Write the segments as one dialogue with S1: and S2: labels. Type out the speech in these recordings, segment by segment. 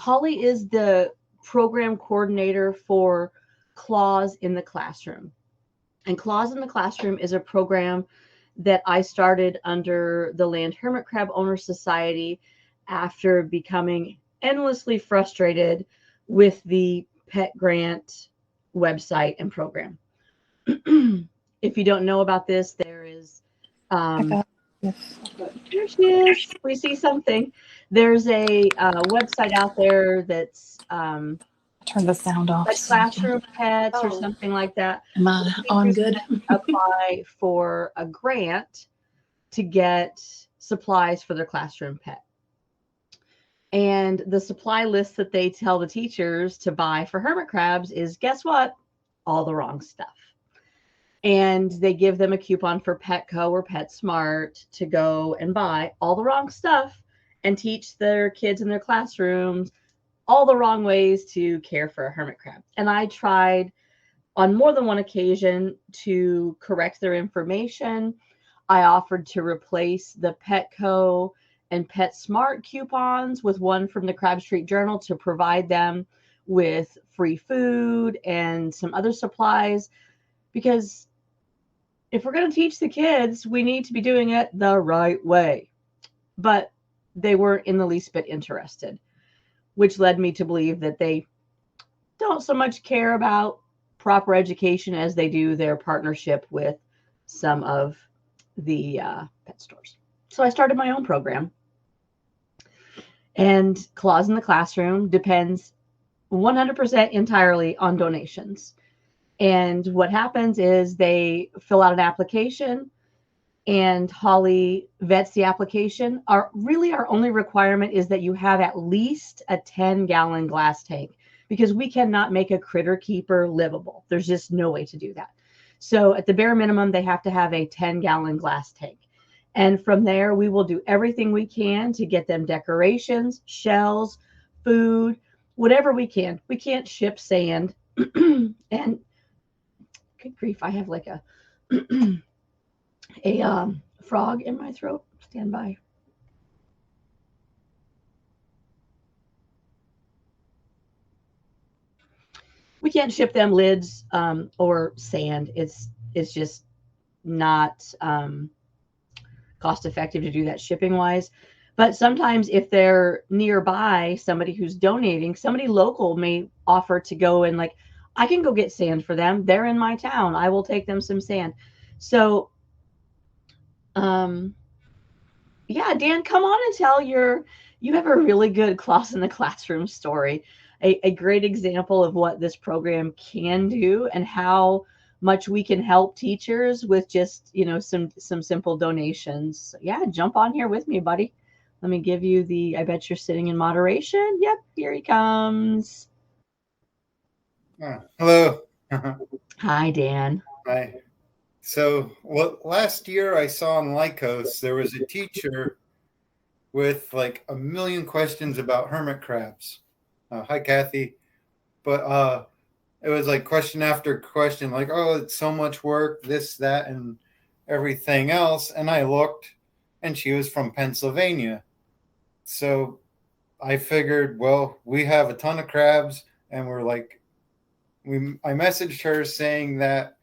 S1: Holly is the program coordinator for Claws in the Classroom. And Claws in the Classroom is a program that I started under the Land Hermit Crab Owner Society after becoming endlessly frustrated with the pet grant website and program. If you don't know about this, there is here she is. We see something. There's a website out there that's
S2: turn the sound off.
S1: like Classroom Pets or something like that.
S2: Am I on good?
S1: Apply for a grant to get supplies for their classroom pet. And the supply list that they tell the teachers to buy for hermit crabs is, guess what? All the wrong stuff. And they give them a coupon for Petco or PetSmart to go and buy all the wrong stuff and teach their kids in their classrooms all the wrong ways to care for a hermit crab. And I tried on more than one occasion to correct their information. I offered to replace the Petco and PetSmart coupons with one from the Crab Street Journal to provide them with free food and some other supplies, because if we're going to teach the kids, we need to be doing it the right way. But they weren't in the least bit interested, which led me to believe that they don't so much care about proper education as they do their partnership with some of the pet stores. So I started my own program. And Claws in the Classroom depends 100% entirely on donations. And what happens is they fill out an application and Holly vets the application. Our only requirement is that you have at least a 10-gallon glass tank, because we cannot make a critter keeper livable. There's just no way to do that. So at the bare minimum, they have to have a 10-gallon glass tank. And from there, we will do everything we can to get them decorations, shells, food, whatever we can. We can't ship sand. And good grief, I have like a frog in my throat. Stand by. We can't ship them lids or sand. It's just not cost effective to do that shipping wise. But sometimes if they're nearby, somebody who's donating, somebody local may offer to go and like, I can go get sand for them. They're in my town. I will take them some sand. So, yeah, Dan, come on and tell you have a really good Claws in the Classroom story, a great example of what this program can do and how much we can help teachers with just, some simple donations. So, yeah, jump on here with me, buddy. Let me give you I bet you're sitting in moderation. Yep, here he comes.
S3: Hello.
S1: Hi, Dan.
S3: Hi. So last year I saw on Lycos, there was a teacher with like a million questions about hermit crabs. Hi, Kathy. But it was like question after question, like, oh, it's so much work, this, that, and everything else. And I looked, and she was from Pennsylvania. So I figured, well, we have a ton of crabs, and we're like, I messaged her saying that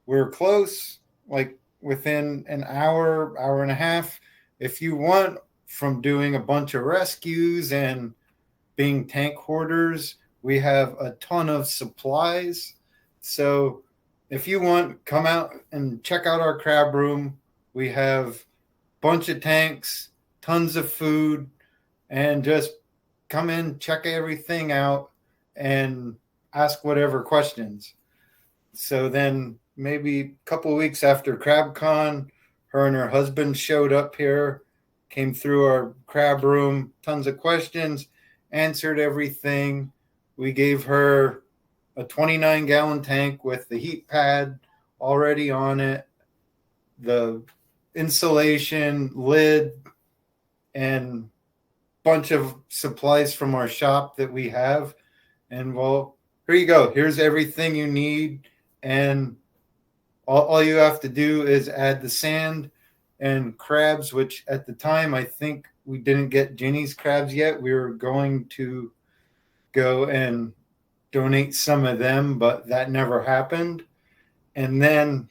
S3: we're close, like within an hour, hour and a half, if you want, from doing a bunch of rescues and being tank hoarders. We have a ton of supplies. So if you want, come out and check out our crab room. We have a bunch of tanks, tons of food, and just come in, check everything out, and ask whatever questions. So then maybe a couple of weeks after CrabCon, her and her husband showed up here, came through our crab room, tons of questions, answered everything. We gave her a 29-gallon tank with the heat pad already on it, the insulation, lid, and bunch of supplies from our shop that we have. And well, here you go. Here's everything you need. And all you have to do is add the sand and crabs, which at the time, I think we didn't get Ginny's crabs yet. We were going to go and donate some of them, but that never happened. And then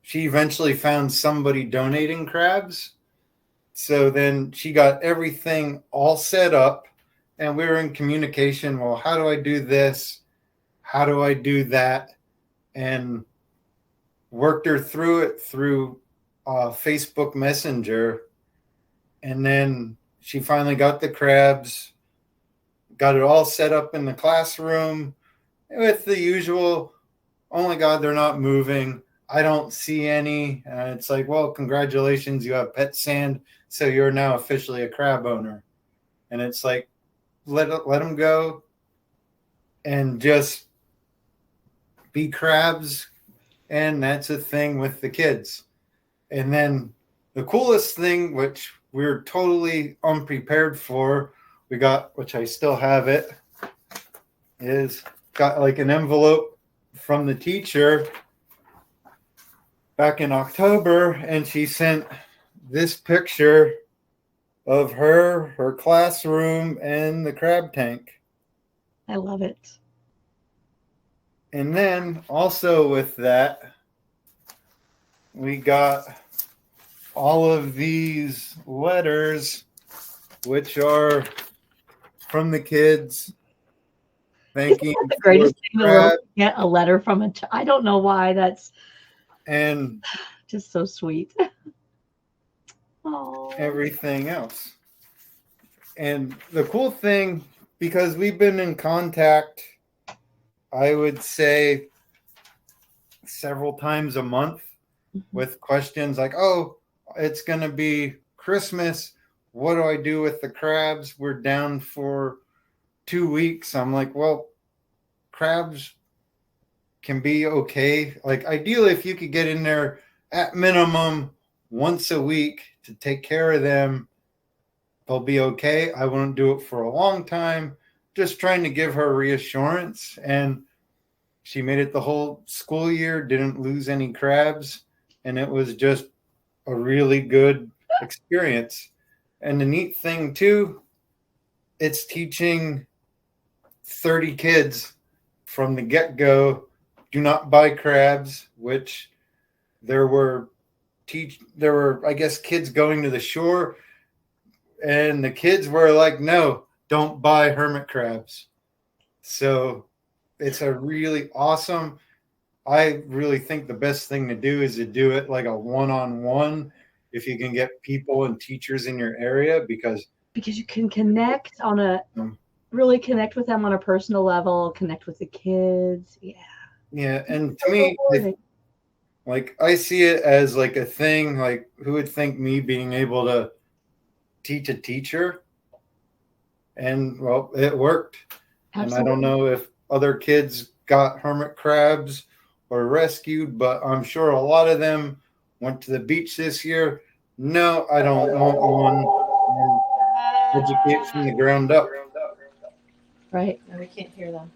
S3: she eventually found somebody donating crabs. So then she got everything all set up, and we were in communication. Well, how do I do this? How do I do that? And worked her through it through Facebook Messenger. And then she finally got the crabs, got it all set up in the classroom with the usual, oh my God, they're not moving. I don't see any. It's like, well, congratulations, you have pet sand, so you're now officially a crab owner. And it's like, let them go and just be crabs. And that's a thing with the kids. And then the coolest thing, which we're totally unprepared for, we got, which I still have it, is got like an envelope from the teacher back in October, and she sent this picture of her classroom, and the crab tank.
S1: I love it.
S3: And then also with that, we got all of these letters, which are from the kids thanking
S1: the greatest thing in the world
S3: crab,
S1: to get a letter from a I don't know why, that's
S3: and
S1: just so sweet. Oh,
S3: everything else. And the cool thing, because we've been in contact, I would say several times a month with questions like, oh, it's going to be Christmas. What do I do with the crabs? We're down for 2 weeks. I'm like, well, crabs can be okay. Like, ideally, if you could get in there at minimum once a week to take care of them, they'll be okay. I wouldn't do it for a long time. Just trying to give her reassurance. And she made it the whole school year, didn't lose any crabs. And it was just a really good experience. And the neat thing, too, it's teaching 30 kids from the get-go, do not buy crabs, which there were, I guess, kids going to the shore, and the kids were like, no, don't buy hermit crabs. So it's a really awesome, I really think the best thing to do is to do it like a one-on-one if you can get people and teachers in your area, because
S1: you can connect on a really connect with them on a personal level, connect with the kids.
S3: Yeah. And to me, like, I see it as like a thing, like, who would think me being able to teach a teacher? And well, it worked. Absolutely. And I don't know if other kids got hermit crabs or rescued, but I'm sure a lot of them went to the beach this year. No, I don't want one. Educate from the ground up.
S1: Right. No, we can't hear them.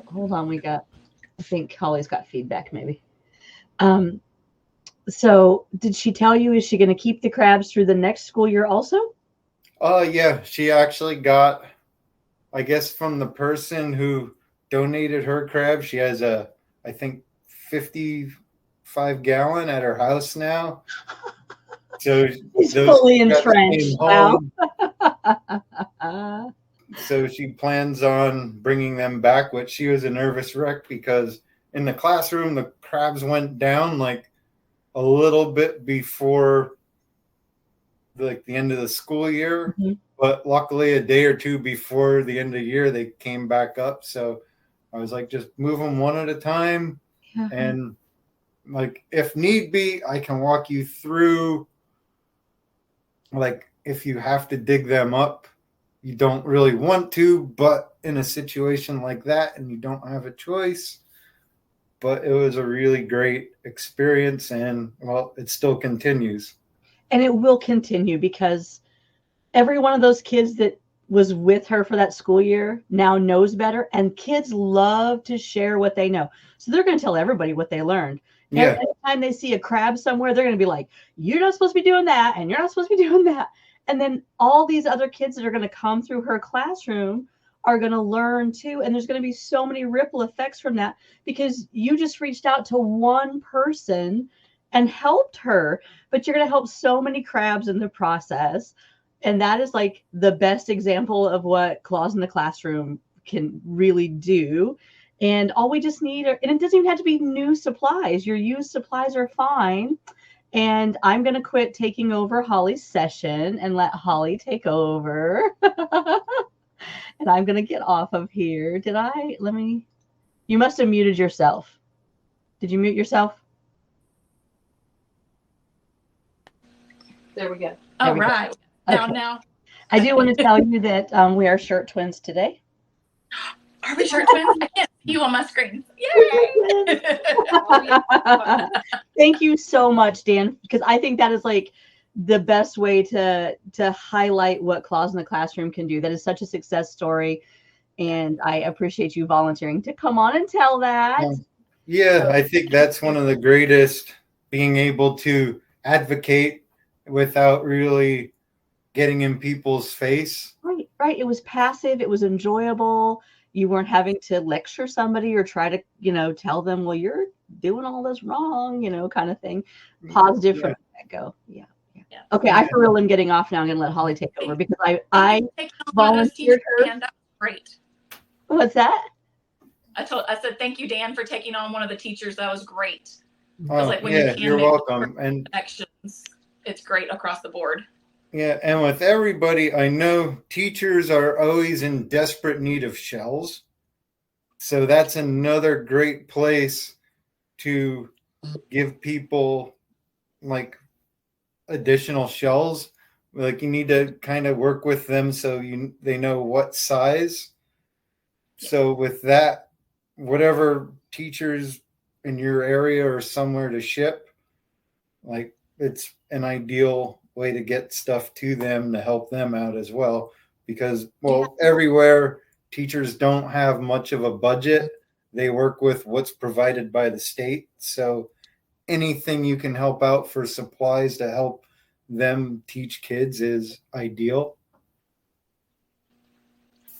S1: Hold on. I think Holly's got feedback maybe. So did she tell you, is she going to keep the crabs through the next school year also?
S3: Yeah, she actually got, I guess, from the person who donated her crab, she has a, I think, 55-gallon at her house now. So
S1: she's fully entrenched. Wow.
S3: So she plans on bringing them back, which she was a nervous wreck because in the classroom, the crabs went down like a little bit before like the end of the school year. Mm-hmm. But luckily a day or two before the end of the year, they came back up. So I was like, just move them one at a time. Yeah. And like, if need be, I can walk you through, like, if you have to dig them up, you don't really want to, but in a situation like that and you don't have a choice. But it was a really great experience, and well, it still continues.
S1: And it will continue because every one of those kids that was with her for that school year now knows better, and kids love to share what they know. So they're going to tell everybody what they learned. Yeah. Every time they see a crab somewhere, they're going to be like, you're not supposed to be doing that, and you're not supposed to be doing that. And then all these other kids that are going to come through her classroom are going to learn too. And there's going to be so many ripple effects from that because you just reached out to one person and helped her, but you're going to help so many crabs in the process. And that is like the best example of what Claws in the Classroom can really do. And all we just need and it doesn't even have to be new supplies. Your used supplies are fine. And I'm going to quit taking over Holly's session and let Holly take over. And I'm going to get off of here. You must have muted yourself. Did you mute yourself?
S4: There we go.
S2: All right.
S1: Okay.
S2: Now.
S1: I do want to tell you that we are shirt twins today.
S2: Are we shirt twins? I can't see you on my screen. Yay!
S1: Thank you so much, Dan, because I think that is like the best way to highlight what Claws in the Classroom can do. That is such a success story, and I appreciate you volunteering to come on and tell that.
S3: Yeah, I think that's one of the greatest, being able to advocate without really getting in people's face.
S1: Right. It was passive. It was enjoyable. You weren't having to lecture somebody or try to, tell them, well, you're doing all this wrong, kind of thing. Positive from the get-go. Yeah. Okay, I for real am getting off now. I'm going to let Holly take over because I volunteered her.
S2: Dan, that was great.
S1: What's that?
S2: I said, thank you, Dan, for taking on one of the teachers. That was great.
S3: You're welcome. And
S2: connections, it's great across the board.
S3: Yeah, and with everybody, I know teachers are always in desperate need of shells. So that's another great place to give people like additional shells. Like you need to kind of work with them so they know what size. So with that, whatever teachers in your area or somewhere to ship, like it's an ideal way to get stuff to them to help them out as well, because everywhere teachers don't have much of a budget. They work with what's provided by the state. So anything you can help out for supplies to help them teach kids is ideal.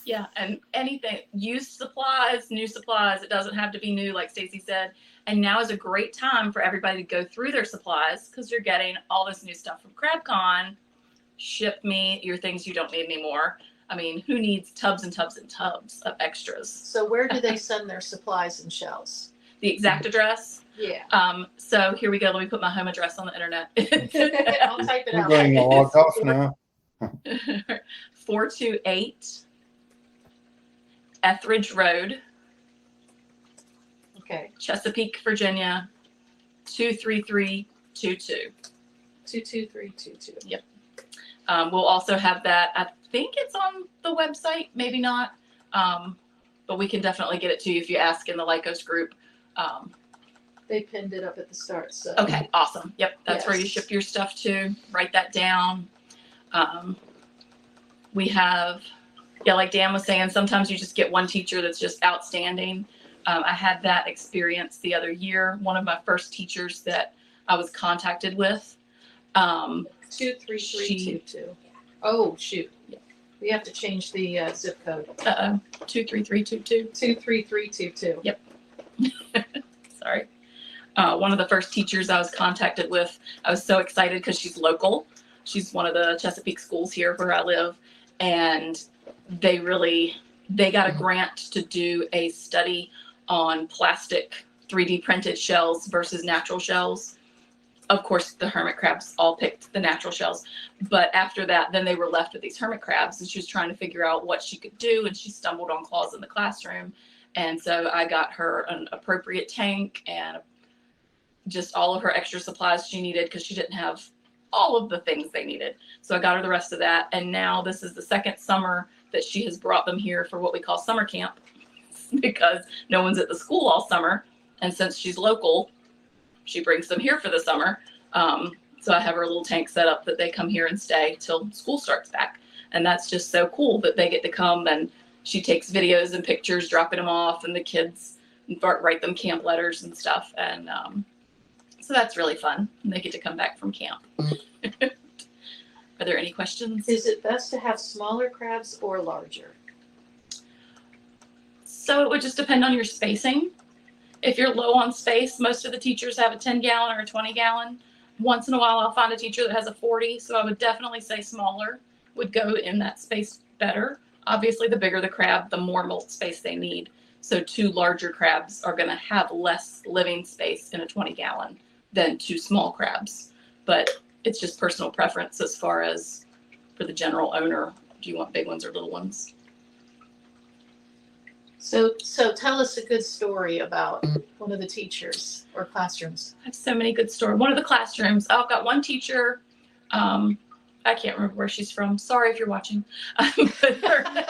S2: Yeah, and anything, used supplies, new supplies, it doesn't have to be new, like Stacy said. And now is a great time for everybody to go through their supplies because you're getting all this new stuff from CrabCon. Ship me your things you don't need anymore. I mean, who needs tubs and tubs and tubs of extras?
S4: So where do they send their supplies and shells?
S2: The exact address?
S4: Yeah.
S2: So here we go. Let me put my home address on the internet.
S4: I'll type it
S3: We're
S4: out.
S3: going to log off now.
S2: 428 Etheridge Road.
S4: Okay.
S2: Chesapeake, Virginia, 23322.
S4: 22322.
S2: Yep. We'll also have that. I think it's on the website, maybe not. But we can definitely get it to you if you ask in the Lycos group.
S4: They pinned it up at the start. So.
S2: Okay, awesome. Yep, that's where you
S4: Yes.
S2: ship your stuff to. Write that down. We have, like Dan was saying, sometimes you just get one teacher that's just outstanding. I had that experience the other year. One of my first teachers that I was contacted with.
S4: 23322. Oh, shoot.
S2: Yeah.
S4: We have to change the zip code.
S2: 23322.
S4: 23322.
S2: Yep. Sorry. One of the first teachers I was contacted with, I was so excited because she's local. She's one of the Chesapeake schools here where I live. And they got a grant to do a study on plastic 3D printed shells versus natural shells. Of course, the hermit crabs all picked the natural shells. But after that, then they were left with these hermit crabs, and she was trying to figure out what she could do, and she stumbled on Claws in the Classroom. And so I got her an appropriate tank and just all of her extra supplies she needed because she didn't have all of the things they needed. So I got her the rest of that. And now this is the second summer that she has brought them here for what we call summer camp because no one's at the school all summer. And since she's local, she brings them here for the summer. So I have her little tank set up that they come here and stay till school starts back. And that's just so cool that they get to come, and she takes videos and pictures, dropping them off, and the kids write them camp letters and stuff. And so that's really fun. And they get to come back from camp. Are there any questions?
S4: Is it best to have smaller crabs or larger?
S2: So it would just depend on your spacing. If you're low on space, most of the teachers have a 10-gallon or a 20-gallon. Once in a while, I'll find a teacher that has a 40. So I would definitely say smaller would go in that space better. Obviously, the bigger the crab, the more mold space they need. So 2 larger crabs are going to have less living space in a 20-gallon than 2 small crabs. But it's just personal preference as far as for the general owner. Do you want big ones or little ones?
S4: So tell us a good story about one of the teachers or classrooms.
S2: I have so many good stories. One of the classrooms, I've got one teacher. I can't remember where she's from. Sorry if you're watching. But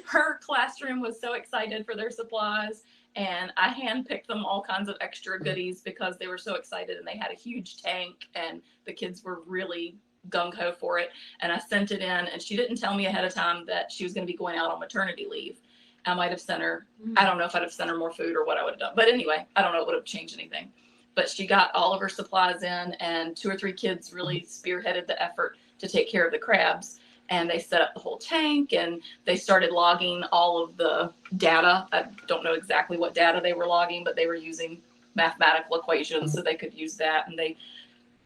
S2: her classroom was so excited for their supplies, and I handpicked them all kinds of extra goodies because they were so excited, and they had a huge tank, and the kids were really gung-ho for it. And I sent it in, and she didn't tell me ahead of time that she was going to be going out on maternity leave. I might have sent her, I don't know if I'd have sent her more food or what I would have done. But anyway, I don't know if it would have changed anything. But she got all of her supplies in, and 2 or 3 kids really spearheaded the effort to take care of the crabs. And they set up the whole tank, and they started logging all of the data. I don't know exactly what data they were logging, but they were using mathematical equations so they could use that. And they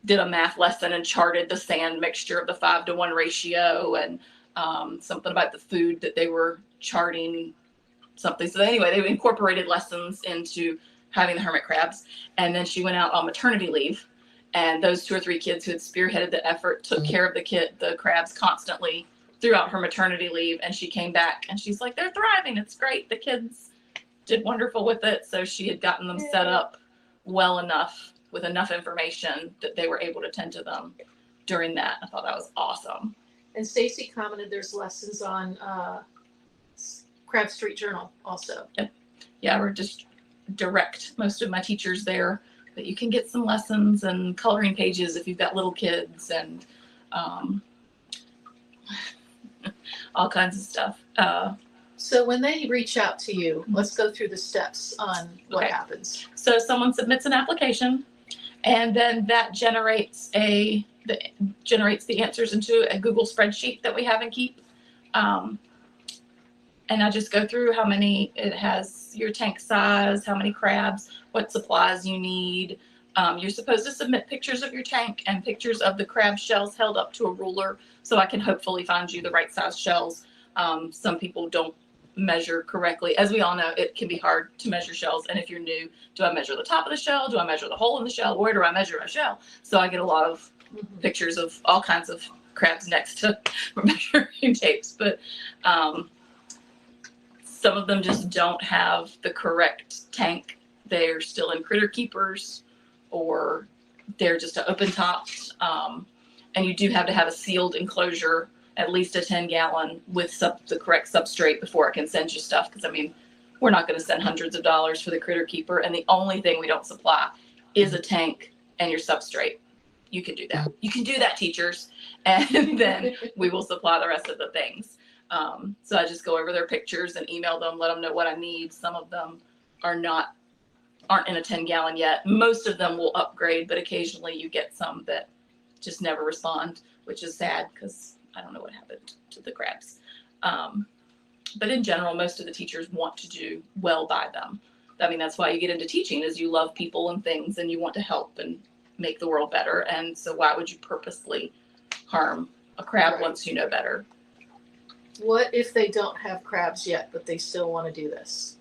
S2: did a math lesson and charted the sand mixture of the 5-to-1 ratio, and something about the food that they were charting something. So anyway, they incorporated lessons into having the hermit crabs. And then she went out on maternity leave, and those 2 or 3 kids who had spearheaded the effort took care of the crabs constantly throughout her maternity leave. And she came back and she's like, they're thriving. It's great. The kids did wonderful with it. So she had gotten them set up well enough with enough information that they were able to tend to them during that. I thought that was awesome.
S4: And Stacy commented there's lessons on Crab Street Journal also.
S2: Yeah, we're just direct most of my teachers there, but you can get some lessons and coloring pages if you've got little kids, and all kinds of stuff.
S4: So when they reach out to you, let's go through the steps on what happens.
S2: So someone submits an application, and then that generates the answers into a Google spreadsheet that we have in Keep. And I just go through how many, it has your tank size, how many crabs, what supplies you need. You're supposed to submit pictures of your tank and pictures of the crab shells held up to a ruler so I can hopefully find you the right size shells. Some people don't measure correctly. As we all know, it can be hard to measure shells. And if you're new, do I measure the top of the shell? Do I measure the hole in the shell? Where do I measure my shell? So I get a lot of pictures of all kinds of crabs next to measuring tapes. But some of them just don't have the correct tank. They're still in critter keepers, or they're just open topped. And you do have to have a sealed enclosure, at least a 10-gallon with the correct substrate before I can send you stuff. Because I mean, we're not going to send hundreds of dollars for the critter keeper. And the only thing we don't supply is a tank and your substrate. You can do that. You can do that, teachers. And then we will supply the rest of the things. So I just go over their pictures and email them, let them know what I need. Some of them aren't in a 10-gallon yet. Most of them will upgrade, but occasionally you get some that just never respond, which is sad because I don't know what happened to the crabs. But in general, most of the teachers want to do well by them. I mean, that's why you get into teaching, is you love people and things and you want to help and make the world better. And so why would you purposely harm a crab once you know better?
S4: What if they don't have crabs yet, but they still want to do this?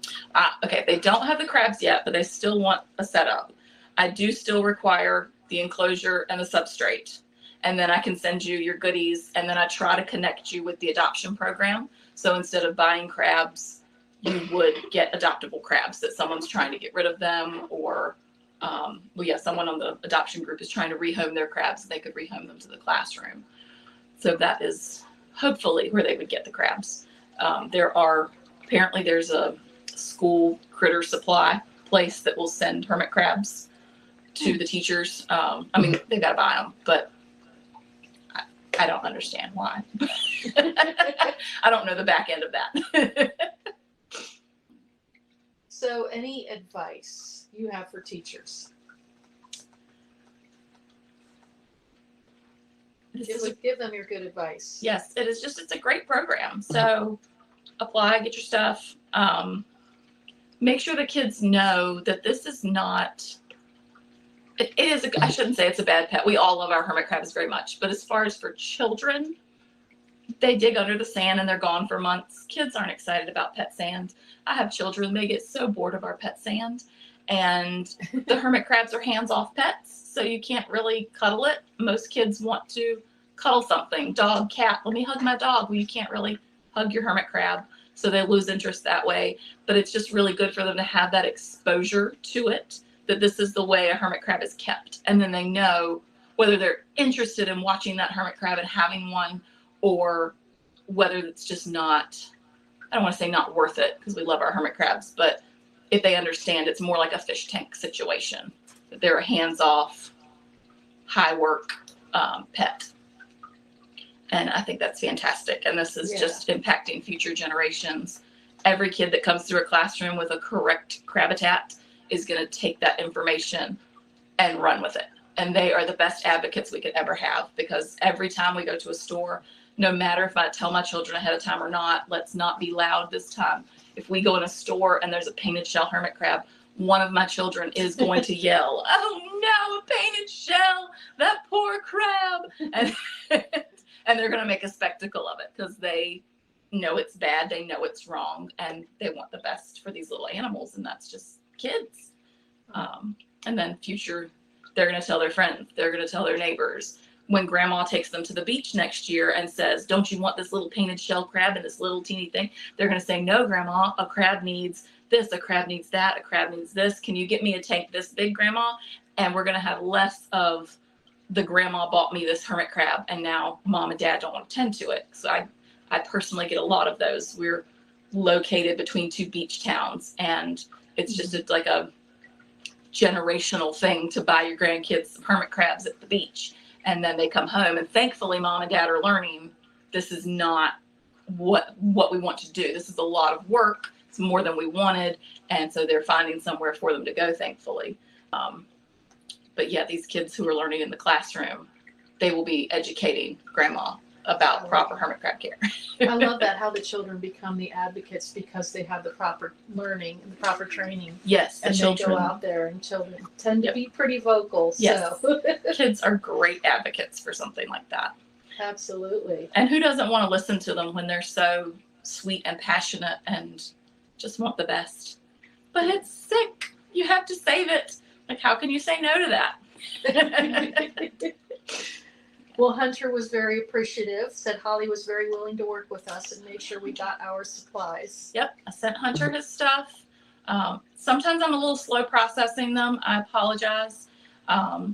S2: Okay, they don't have the crabs yet, but they still want a setup. I do still require the enclosure and the substrate. And then I can send you your goodies, and then I try to connect you with the adoption program. So instead of buying crabs, you would get adoptable crabs that someone's trying to get rid of them, or someone on the adoption group is trying to rehome their crabs, and they could rehome them to the classroom. So that is hopefully where they would get the crabs. Apparently there's a school critter supply place that will send hermit crabs to the teachers. I mean, they got to buy them, but I don't understand why. I don't know the back end of that.
S4: So any advice you have for teachers? Give them your good advice.
S2: Yes, it's a great program. So apply, get your stuff. make sure the kids know that this is not, it is, I shouldn't say it's a bad pet. We all love our hermit crabs very much. But as far as for children, they dig under the sand and they're gone for months. Kids aren't excited about pet sand. I have children, they get so bored of our pet sand. And the hermit crabs are hands-off pets, so you can't really cuddle it. Most kids want to cuddle something, dog, cat, let me hug my dog. Well, you can't really hug your hermit crab, so they lose interest that way. But it's just really good for them to have that exposure to it, that this is the way a hermit crab is kept. And then they know whether they're interested in watching that hermit crab and having one, or whether it's just not, I don't want to say not worth it, because we love our hermit crabs, but if they understand it's more like a fish tank situation, that they're a hands-off, high work pet. And I think that's fantastic. And this is just impacting future generations. Every kid that comes through a classroom with a correct crab-a-tat is going to take that information and run with it. And they are the best advocates we could ever have, because every time we go to a store, no matter if I tell my children ahead of time or not, let's not be loud this time. If we go in a store and there's a painted shell hermit crab, one of my children is going to yell, "Oh no, a painted shell, that poor crab." And, and they're going to make a spectacle of it, because they know it's bad, they know it's wrong, and they want the best for these little animals, and that's just kids. And then future, they're going to tell their friends, they're going to tell their neighbors. When grandma takes them to the beach next year and says, "Don't you want this little painted shell crab and this little teeny thing?" They're going to say, "No, grandma, a crab needs this, a crab needs that, a crab needs this. Can you get me a tank this big, grandma?" And we're going to have less of the grandma bought me this hermit crab and now mom and dad don't want to tend to it. So I personally get a lot of those. We're located between two beach towns, and it's just like a generational thing to buy your grandkids some hermit crabs at the beach. And then they come home, and thankfully mom and dad are learning this is not what we want to do. This is a lot of work. It's more than we wanted. And so they're finding somewhere for them to go, thankfully. But yeah, these kids who are learning in the classroom, they will be educating grandma about proper hermit crab care.
S4: I love that, how the children become the advocates because they have the proper learning and the proper training.
S2: Yes,
S4: and they go out there, and children tend to be pretty vocal.
S2: Yes.
S4: So.
S2: Kids are great advocates for something like that.
S4: Absolutely.
S2: And who doesn't want to listen to them when they're so sweet and passionate and just want the best? But it's sick. You have to save it. Like, how can you say no to that?
S4: Well, Hunter was very appreciative, said Holly was very willing to work with us and make sure we got our supplies.
S2: Yep, I sent Hunter his stuff. Sometimes I'm a little slow processing them. I apologize. I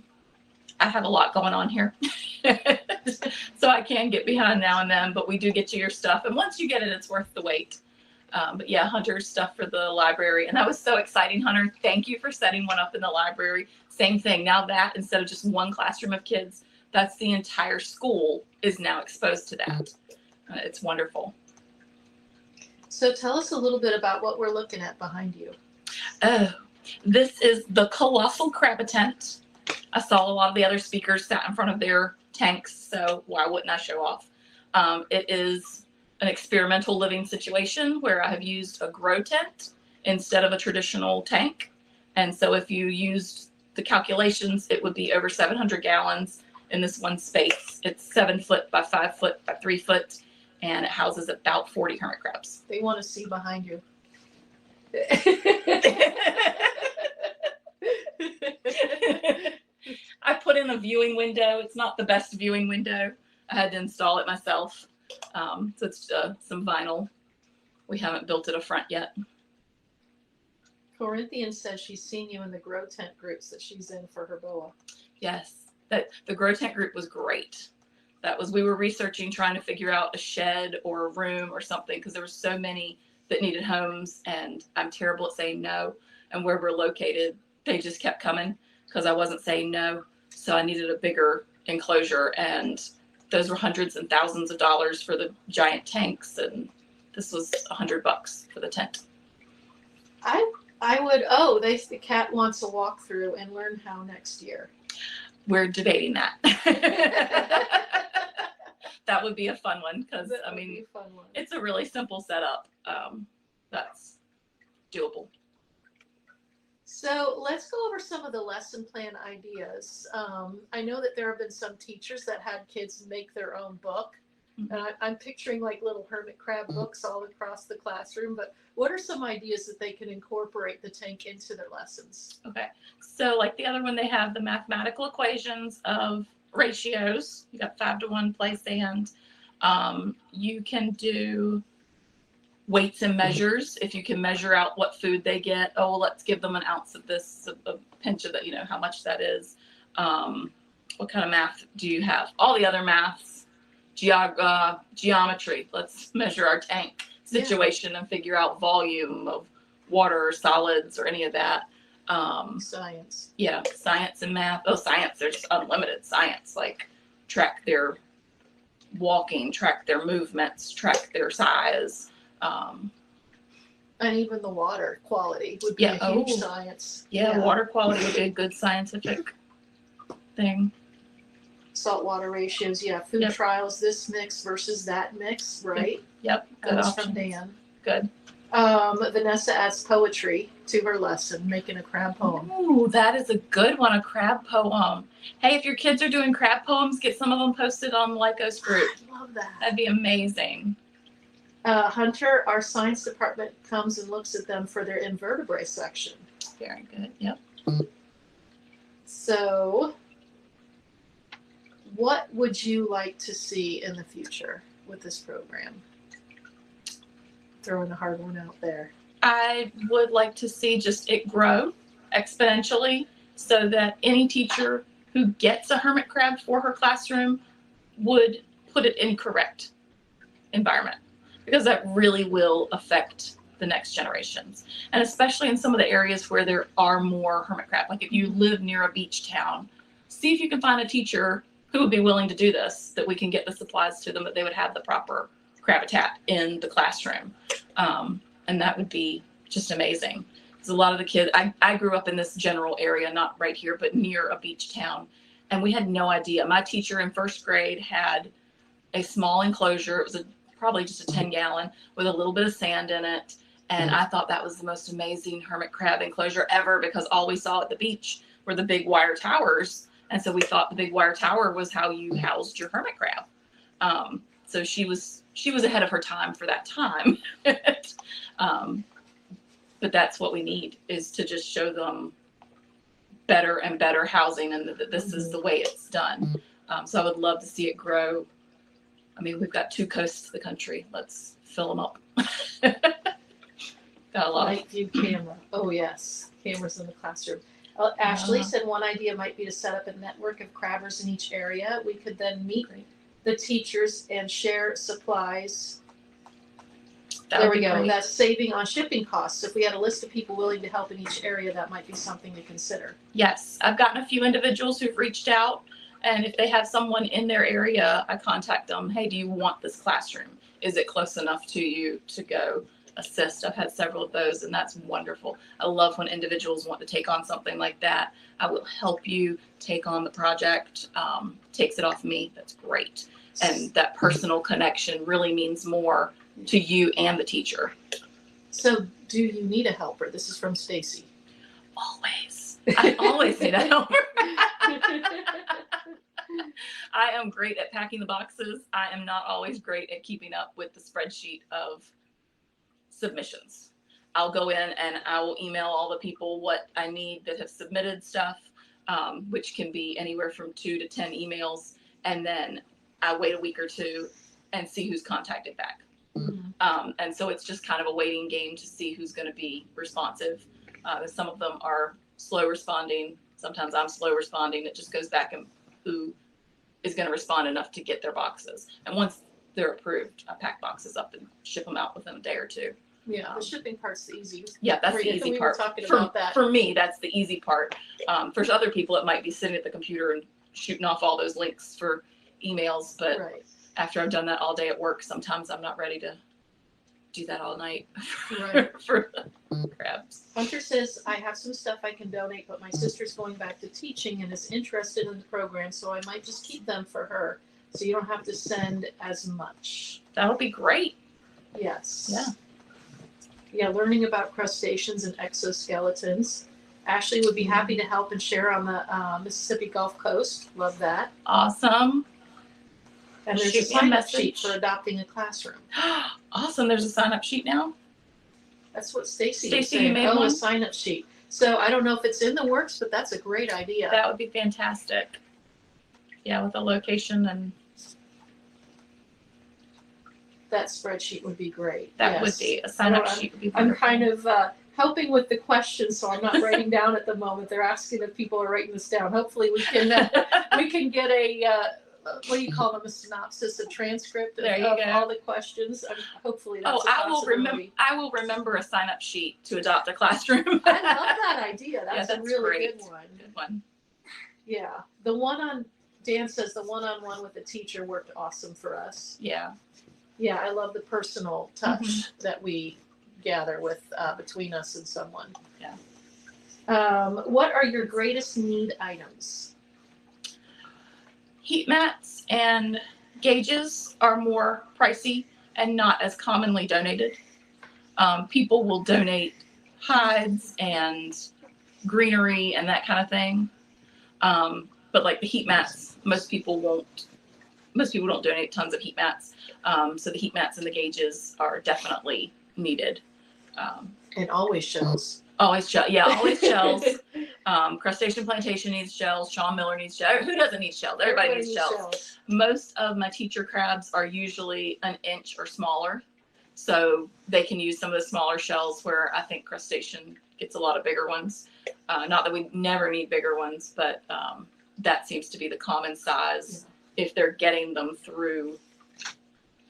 S2: have a lot going on here. So I can get behind now and then, but we do get you your stuff. And once you get it, it's worth the wait. But yeah, Hunter's stuff for the library. And that was so exciting, Hunter. Thank you for setting one up in the library. Same thing. Now that instead of just one classroom of kids, that's the entire school is now exposed to that. It's wonderful.
S4: So tell us a little bit about what we're looking at behind you.
S2: Oh, this is the colossal crab-a-tent. I saw a lot of the other speakers sat in front of their tanks, so why wouldn't I show off? It is an experimental living situation where I have used a grow tent instead of a traditional tank. And so if you used the calculations, it would be over 700 gallons in this one space. It's 7 foot by 5 foot by 3 foot, and it houses about 40 hermit crabs.
S4: They want to see behind you.
S2: I put in a viewing window. It's not the best viewing window. I had to install it myself. So it's some vinyl. We haven't built it a front yet.
S4: Corinthians says she's seen you in the grow tent groups that she's in for her boa.
S2: Yes, that the grow tent group was great. We were researching, trying to figure out a shed or a room or something, because there were so many that needed homes, and I'm terrible at saying no. And where we're located, they just kept coming because I wasn't saying no. So I needed a bigger enclosure, and those were hundreds and thousands of dollars for the giant tanks, and this was $100 for the tent.
S4: I would, the cat wants a walkthrough and learn how next year.
S2: We're debating that. That would be a fun one, because it's a really simple setup. That's doable.
S4: So let's go over some of the lesson plan ideas. I know that there have been some teachers that had kids make their own book. And I'm picturing like little hermit crab books all across the classroom, but what are some ideas that they can incorporate the tank into their lessons?
S2: Okay, so like the other one, they have the mathematical equations of ratios. You got 5-to-1 place and you can do weights and measures. If you can measure out what food they get, oh, well, let's give them an ounce of this, a pinch of that, you know, how much that is. What kind of math do you have? All the other maths, geometry. Let's measure our tank situation and figure out volume of water or solids or any of that.
S4: Science.
S2: Yeah, science and math. Oh, science, there's unlimited science, like track their walking, track their movements, track their size.
S4: And even the water quality would be a huge science.
S2: Yeah, water quality would be a good scientific thing.
S4: Saltwater ratios, food trials, this mix versus that mix, right?
S2: Yep. Good
S4: That's
S2: options.
S4: from Dan.
S2: Good.
S4: Vanessa adds poetry to her lesson, making a crab poem.
S2: Ooh, that is a good one, a crab poem. Hey, if your kids are doing crab poems, get some of them posted on the Lycos group.
S4: I love that.
S2: That'd be amazing.
S4: Hunter, our science department comes and looks at them for their invertebrate section.
S2: Very good. Yep.
S4: So, what would you like to see in the future with this program? Throwing a hard one out there.
S2: I would like to see just it grow exponentially so that any teacher who gets a hermit crab for her classroom would put it in correct environment, because that really will affect the next generations. And especially in some of the areas where there are more hermit crab, like if you live near a beach town, see if you can find a teacher who would be willing to do this, that we can get the supplies to them, that they would have the proper crab habitat in the classroom. And that would be just amazing. Because a lot of the kids, I grew up in this general area, not right here, but near a beach town. And we had no idea. My teacher in first grade had a small enclosure. It was probably just a 10-gallon with a little bit of sand in it. And I thought that was the most amazing hermit crab enclosure ever, because all we saw at the beach were the big wire towers. And so we thought the big wire tower was how you housed your hermit crab. So she was ahead of her time for that time. But that's what we need, is to just show them better and better housing, and that this is the way it's done. So I would love to see it grow. I mean, we've got 2 coasts of the country. Let's fill them up. Got a lot.
S4: Night view camera. Oh yes, cameras in the classroom. Ashley said one idea might be to set up a network of crabbers in each area. We could then meet the teachers and share supplies. There we go.
S2: Great.
S4: That's saving on shipping costs. If we had a list of people willing to help in each area, that might be something to consider.
S2: Yes, I've gotten a few individuals who've reached out, and if they have someone in their area, I contact them. Hey, do you want this classroom? Is it close enough to you to go assist? I've had several of those, and that's wonderful. I love when individuals want to take on something like that. I will help you take on the project. Takes it off me. That's great. And that personal connection really means more to you and the teacher.
S4: So, do you need a helper? This is from Stacy.
S2: Always. I always need a helper. I am great at packing the boxes. I am not always great at keeping up with the spreadsheet of submissions. I'll go in and I will email all the people what I need that have submitted stuff, which can be anywhere from 2 to 10 emails. And then I wait a week or 2 and see who's contacted back. And so it's just kind of a waiting game to see who's going to be responsive. Some of them are slow responding. Sometimes I'm slow responding. It just goes back and who is going to respond enough to get their boxes. And once they're approved, I pack boxes up and ship them out within a day or 2.
S4: Yeah, the shipping part's the easy.
S2: Yeah, that's the easy part. For me, that's the easy part. For other people, it might be sitting at the computer and shooting off all those links for emails. But after I've done that all day at work, sometimes I'm not ready to do that all night for the crabs.
S4: Hunter says, I have some stuff I can donate, but my sister's going back to teaching and is interested in the program, so I might just keep them for her, so you don't have to send as much.
S2: That would be great.
S4: Yes.
S2: Yeah.
S4: Yeah, learning about crustaceans and exoskeletons. Ashley would be happy to help and share on the Mississippi Gulf Coast. Love that.
S2: Awesome.
S4: And there's
S2: Shoot
S4: a
S2: me a
S4: sign-up sheet
S2: message.
S4: for adopting a classroom.
S2: Awesome. There's a sign-up sheet now.
S4: That's what Stacy was
S2: Stacy, you
S4: saying.
S2: made
S4: Oh,
S2: one?
S4: a sign-up sheet. So I don't know if it's in the works, but that's a great idea.
S2: That would be fantastic. Yeah, with a location, and
S4: That spreadsheet would be great.
S2: that
S4: Yes.
S2: would be a sign-up
S4: I know,
S2: sheet would be
S4: I'm
S2: wonderful.
S4: kind of helping with the questions, so I'm not writing down at the moment. They're asking if people are writing this down. Hopefully we can get a what do you call them, a synopsis, a transcript of,
S2: There you
S4: of
S2: go.
S4: all the questions. Hopefully that's a
S2: I will remember.
S4: possibility.
S2: I will remember a sign-up sheet to adopt a classroom.
S4: I love that idea. That's, a
S2: that's
S4: really
S2: great.
S4: good one.
S2: Good one.
S4: Yeah, the one on Dan says the one-on-one with the teacher worked awesome for us.
S2: Yeah.
S4: Yeah, I love the personal touch that we gather with between us and someone.
S2: Yeah.
S4: What are your greatest need items?
S2: Heat mats and gauges are more pricey and not as commonly donated. People will donate hides and greenery and that kind of thing. But like the heat mats, most people don't donate tons of heat mats. So the heat mats and the gauges are definitely needed.
S4: And always shells.
S2: Always shells. Yeah, always shells. Crustacean Plantation needs shells. Sean Miller needs shells. Who doesn't need shells? Everybody needs shells. Most of my teacher crabs are usually an inch or smaller. So they can use some of the smaller shells, where I think crustacean gets a lot of bigger ones. Not that we never need bigger ones, but that seems to be the common size if they're getting them through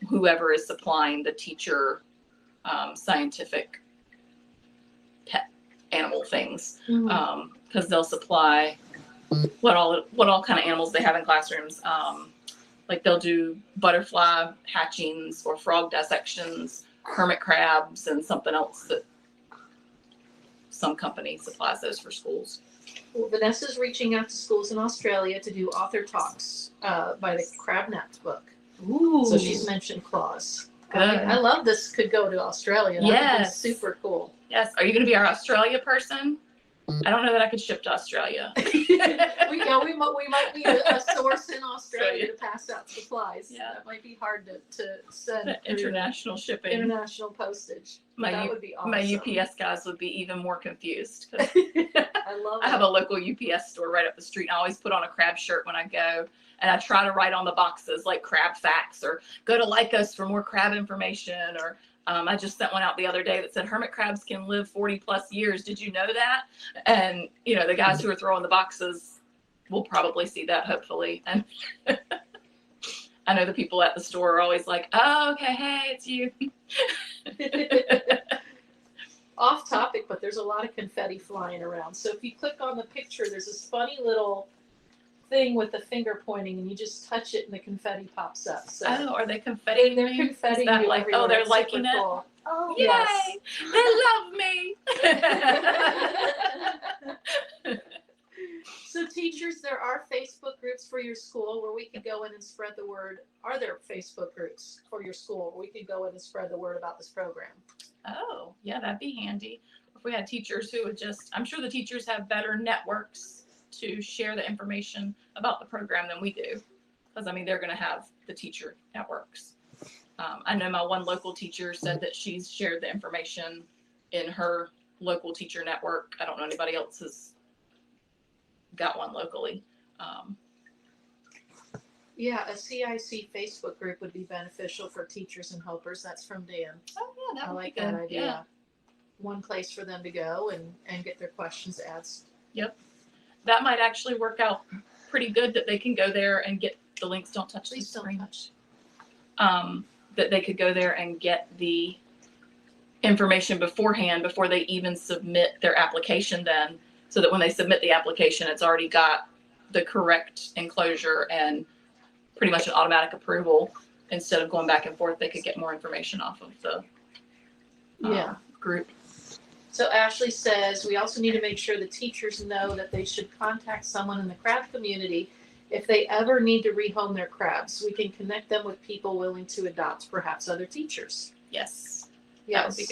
S2: whoever is supplying the teacher scientific pet animal things. Because they'll supply what all kind of animals they have in classrooms. Like they'll do butterfly hatchings or frog dissections, hermit crabs, and something else that some company supplies those for schools.
S4: Well, Vanessa's reaching out to schools in Australia to do author talks by the Crab Naps book.
S2: Ooh.
S4: So she's mentioned claws.
S2: Good.
S4: I love this could go to Australia. That would
S2: Yes.
S4: be super cool.
S2: Yes. Are you going to be our Australia person? I don't know that I could ship to Australia.
S4: we might need a source in Australia to pass out supplies.
S2: Yeah.
S4: That might be hard to send.
S2: The international shipping.
S4: International postage. That would be awesome.
S2: My UPS guys would be even more confused.
S4: I love
S2: I have
S4: it.
S2: a local UPS store right up the street, and I always put on a crab shirt when I go. And I try to write on the boxes like crab facts, or go to Lycos for more crab information, or I just sent one out the other day that said hermit crabs can live 40 plus years. Did you know that? And the guys who are throwing the boxes will probably see that, hopefully. And I know the people at the store are always like, "Oh, okay, hey, it's you."
S4: Off topic, but there's a lot of confetti flying around. So if you click on the picture, there's this funny little thing with the finger pointing, and you just touch it and the confetti pops up. So
S2: Oh, are they confetti?
S4: they're confetti.
S2: Like, oh, they're liking it.
S4: Cool.
S2: Oh,
S4: Yes.
S2: yay! They love me.
S4: So teachers, there are Facebook groups for your school where we can go in and spread the word. Are there Facebook groups for your school where we can go in and spread the word about this program?
S2: Oh, yeah, that'd be handy. If we had teachers who would I'm sure the teachers have better networks to share the information about the program than we do. Because, they're going to have the teacher networks. I know my one local teacher said that she's shared the information in her local teacher network. I don't know anybody else has got one locally.
S4: Yeah, a CIC Facebook group would be beneficial for teachers and helpers. That's from Dan.
S2: Oh, yeah, that
S4: I
S2: would
S4: like
S2: be
S4: that
S2: good.
S4: idea.
S2: Yeah.
S4: One place for them to go and get their questions asked.
S2: That might actually work out pretty good, that they can go there and get the links. Don't touch
S4: Please
S2: the
S4: don't
S2: screen.
S4: touch.
S2: That they could go there and get the information beforehand, before they even submit their application then, so that when they submit the application, it's already got the correct enclosure and pretty much an automatic approval. Instead of going back and forth, they could get more information off of the group.
S4: So Ashley says, we also need to make sure the teachers know that they should contact someone in the crab community if they ever need to rehome their crabs. We can connect them with people willing to adopt, perhaps other teachers.
S2: Yes.
S4: Yes.
S2: That would be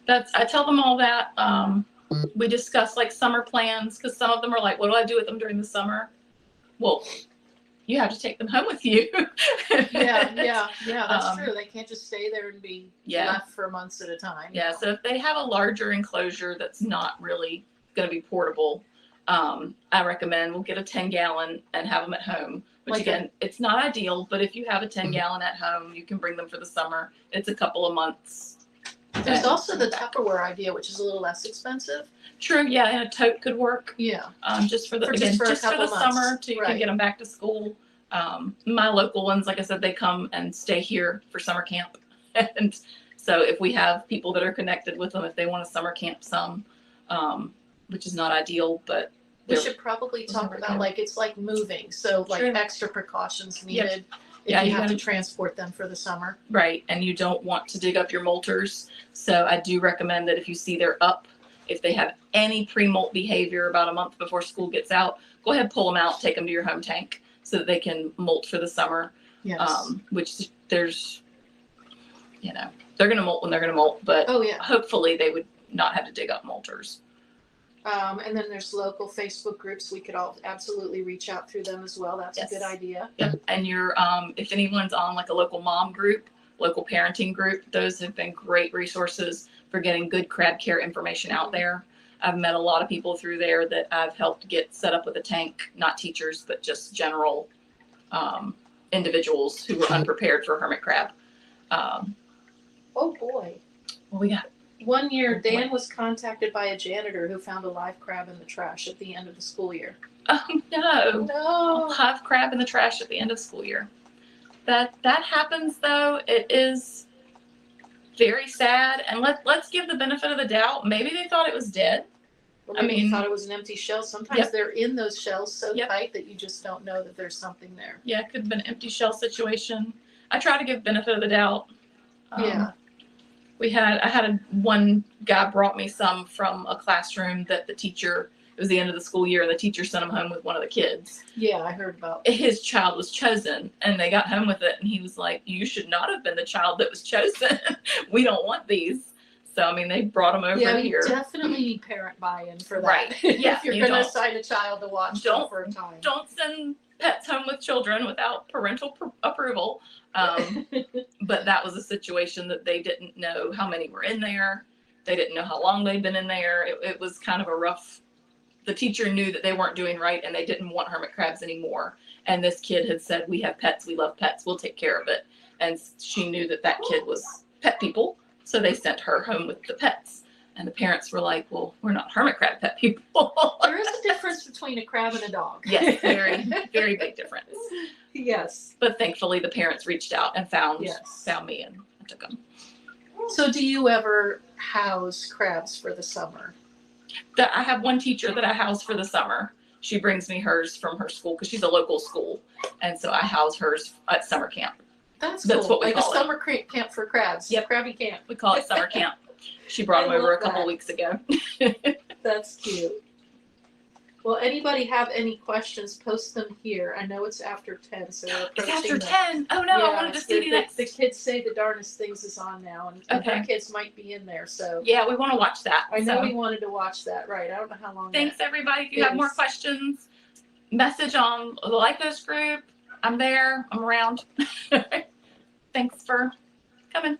S2: good. I tell them all that. We discuss like summer plans because some of them are like, what do I do with them during the summer? Well, you have to take them home with you.
S4: Yeah, that's true. They can't just stay there and be
S2: Yeah.
S4: left for months at a time.
S2: Yeah, so if they have a larger enclosure that's not really going to be portable, I recommend we'll get a 10-gallon and have them at home. Which
S4: Like
S2: again, it's not ideal, but if you have a 10-gallon at home, you can bring them for the summer. It's a couple of months.
S4: There's also the Tupperware idea, which is a little less expensive.
S2: True, yeah, and a tote could work.
S4: Yeah.
S2: Just for the
S4: Just for a
S2: just for
S4: couple
S2: the
S4: months.
S2: summer to you can
S4: Right.
S2: get them back to school. My local ones, like I said, they come and stay here for summer camp, and so if we have people that are connected with them, if they want to summer camp some, which is not ideal, but
S4: We
S2: they're-
S4: should probably talk
S2: Summer
S4: about
S2: camp.
S4: like it's like moving, so like
S2: True.
S4: extra precautions
S2: Yep.
S4: needed
S2: Yeah,
S4: if you
S2: you
S4: have to
S2: gotta-
S4: transport them for the summer.
S2: right, and you don't want to dig up your molters. So I do recommend that if you see they're up, if they have any pre-molt behavior about a month before school gets out, go ahead, pull them out, take them to your home tank so that they can molt for the summer.
S4: Yes.
S2: Which there's, they're going to molt when they're going to molt, but
S4: Oh yeah.
S2: hopefully they would not have to dig up molters.
S4: And then there's local Facebook groups. We could all absolutely reach out through them as well. That's
S2: Yes.
S4: a good idea.
S2: Yep. And if anyone's on like a local mom group, local parenting group, those have been great resources for getting good crab care information out there. I've met a lot of people through there that I've helped get set up with a tank, not teachers, but just general individuals who were unprepared for hermit crab.
S4: Oh boy.
S2: What we got?
S4: One year, Dan was contacted by a janitor who found a live crab in the trash at the end of the school year.
S2: Oh no.
S4: No.
S2: Live crab in the trash at the end of school year. That happens though. It is very sad, and let's give the benefit of the doubt. Maybe they thought it was dead.
S4: Or
S2: I
S4: maybe you
S2: mean-
S4: thought it was an empty shell. Sometimes
S2: Yep.
S4: they're in those shells so
S2: Yep.
S4: tight that you just don't know that there's something there.
S2: Yeah, it could have been an empty shell situation. I try to give benefit of the doubt.
S4: Yeah.
S2: I had one guy brought me some from a classroom that the teacher, it was the end of the school year, and the teacher sent him home with one of the kids.
S4: Yeah, I heard about.
S2: His child was chosen, and they got home with it, and he was like, you should not have been the child that was chosen. We don't want these. So, I mean, they brought them over
S4: Yeah,
S2: here.
S4: you definitely need parent buy-in for that.
S2: Right. Yeah,
S4: if you're
S2: you
S4: going to
S2: don't-
S4: assign a child to watch them
S2: Don't-
S4: for a time.
S2: Don't send pets home with children without parental approval. But that was a situation that they didn't know how many were in there. They didn't know how long they'd been in there. It was kind of a rough. The teacher knew that they weren't doing right, and they didn't want hermit crabs anymore. And this kid had said, we have pets, we love pets, we'll take care of it. And she knew that kid was pet people, so they sent her home with the pets. And the parents were like, well, we're not hermit crab pet people.
S4: There is a difference between a crab and a dog.
S2: Yes, very, very big difference.
S4: Yes.
S2: But thankfully, the parents reached out and found
S4: Yes.
S2: me, and I took them.
S4: So do you ever house crabs for the summer?
S2: I have one teacher that I house for the summer. She brings me hers from her school because she's a local school, and so I house hers at summer camp.
S4: That's
S2: That's
S4: cool.
S2: what we
S4: like
S2: call
S4: a
S2: it.
S4: summer camp for crabs.
S2: Yep.
S4: Crabby camp.
S2: We call it summer camp. She brought
S4: I
S2: them over a
S4: love
S2: couple
S4: that.
S2: weeks ago.
S4: That's cute. Well, anybody have any questions, post them here. I know it's after 10, so we're
S2: It's
S4: approaching
S2: after
S4: the-
S2: 10. Oh no, I wanted to
S4: it's
S2: see you next.
S4: The kids say the darnest things is on now, and
S2: Okay.
S4: their kids might be in there. So
S2: Yeah, we want to watch that.
S4: I know
S2: So
S4: we wanted to watch that. Right? I don't know how long.
S2: thanks everybody. If you have more
S4: Yes.
S2: questions, message on the Lycos group. I'm there. I'm around. Thanks for coming.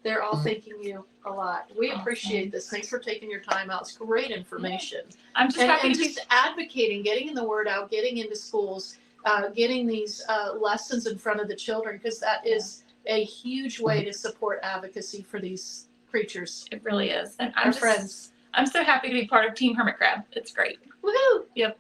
S4: They're all thanking you a lot. We appreciate this. Thanks for taking your time out. It's great information.
S2: I'm just
S4: And,
S2: happy
S4: and
S2: to be.
S4: just advocating, getting the word out, getting into schools, getting these lessons in front of the children, because that is a huge way to support advocacy for these creatures,
S2: It really is, and
S4: our
S2: I'm just,
S4: friends.
S2: I'm so happy to be part of Team Hermit Crab. It's great.
S4: Woohoo!
S2: Yep.